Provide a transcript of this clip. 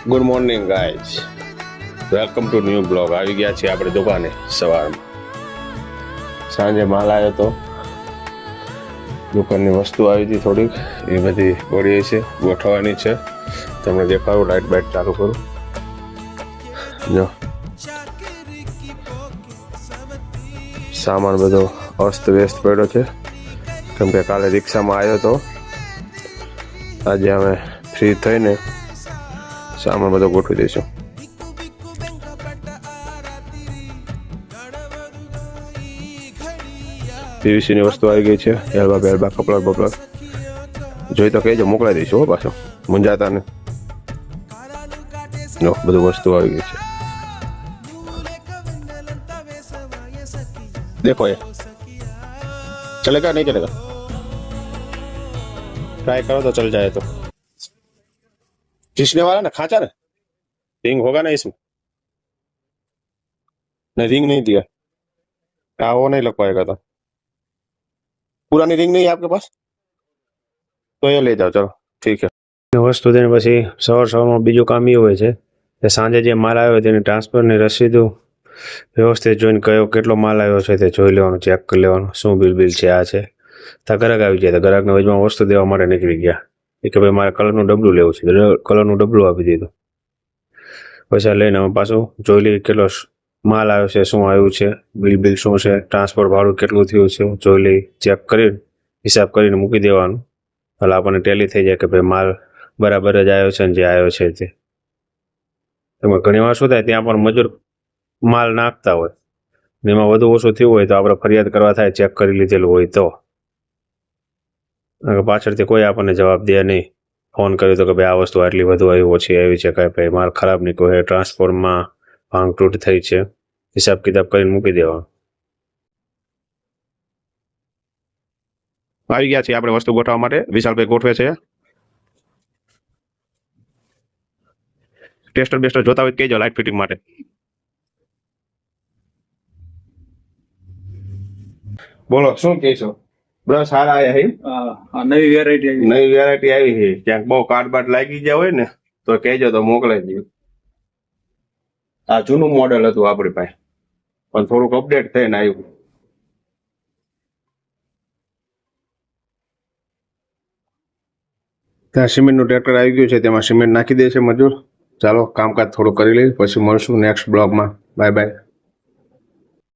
Good morning guys, welcome to new blog. આવી ગયા છીએ આપણે દુકાને સવારમાં. સાંજે માલ આવ્યો તો દુકાનની વસ્તુ આવી હતી થોડીક, એ બધી પડી છે, ગોઠવવાની છે. તમને દેખાડું, લાઇટ બાઇટ ચાલુ કરું. જો સામાન બધો અસ્ત વ્યસ્ત પડ્યો છે, કેમ કે કાલે રિક્ષામાં આવ્યો તો. આજે અમે ફ્રી થઈને સામાન બધો ગોઠવી દઈશું. પીવીસી ની વસ્તુ આવી ગઈ છે, એલ્બા બેલ્બા, કપડા બપડા જોઈ તો કહેજો, મોકલાઈ દઈશું હો. પાછો મુંજાતા ને, જો બધું વસ્તુ આવી ગઈ છે. देखो ये चलेगा नहीं चलेगा, ट्राई करो तो चल जाए. तो खींचने वाला ना खांचा ना, रिंग होगा ना इसमें. नहीं रिंग नहीं दिया, वो नहीं लग पाएगा. तो पुरानी रिंग नहीं है आपके पास, तो ये ले जाओ. चलो ठीक है. વસ્તુ તેને પછી સવારમાં બીજું કામ એ હોય છે કે સાંજે જે માલ આવ્યો તેની ટ્રાન્સફરની રસીદો વ્યવસ્થિત જોઈને કયો કેટલો માલ આવ્યો છે તે જોઈ લેવાનું, ચેક કરી લેવાનું, શું બિલ છે આ છે. તો ગ્રાહક આવી જાય તો ગ્રાહકને વચમાં વસ્તુ દેવા માટે નીકળી ગયા કે ભાઈ મારે કલરનું ડબલું લેવું છે, કલરનું ડબલું આપી દીધું. પૈસા લઈને અમે પાછું જોઈ લઈએ કેટલો માલ આવ્યો છે, શું આવ્યું છે, બિલ શું છે, ટ્રાન્સફર ભાડું કેટલું થયું છે, જોઈ લઈ, ચેક કરીને હિસાબ કરીને મૂકી દેવાનું. એટલે આપણને ટેલી થઈ જાય કે ભાઈ માલ બરાબર જ આવ્યો છે ને જે આવ્યો છે તે. એમાં ઘણી વાર શું થાય, ત્યાં પણ મજૂર માલ નાખતા હોય ને એમાં વધુ ઓછું થયું હોય તો આપણે ફરિયાદ કરવા થાય, ચેક કરી લીધેલું હોય તો. પાછળથી કોઈ આપણને જવાબ દે નહીં. ફોન કર્યો તો કે ભાઈ આ વસ્તુ આટલી વધુ આવી, ઓછી આવી છે, કાંઈ ભાઈ માલ ખરાબ નીકળ્યો છે, ટ્રાન્સફોર્મમાં ભાંગ તૂટ થઈ છે, હિસાબ કિતાબ કરીને મૂકી દેવાનું. આવી ગયા છીએ આપણે વસ્તુ ગોઠવવા માટે. વિશાલભાઈ ગોઠવે છે. ટેસ્ટર બેસ્ટર જોતા હોય કહેજો લાઇટ ફિટિંગ માટે. બોલો શું કહેશો? બ્રશ સારા આવ્યા હે? નવી વેરાયટી આવી છે. ક્યાંક બહુ કાર્ડ બાટ લાગી ગયા હોય ને તો કહેજો, તો મોકલાઈ દઉં. આ જૂનું મોડેલ હતું આપણી પાસે, પણ થોડુંક અપડેટ થઈને આવ્યું. ત્યાં સિમેન્ટનું ટ્રેક્ટર આવી ગયું છે, તેમાં સિમેન્ટ નાખી દે છે મજૂર. ચાલો કામકાજ થોડું કરી લઈએ, પછી મળશું નેક્સ્ટ બ્લોગમાં. Bye bye.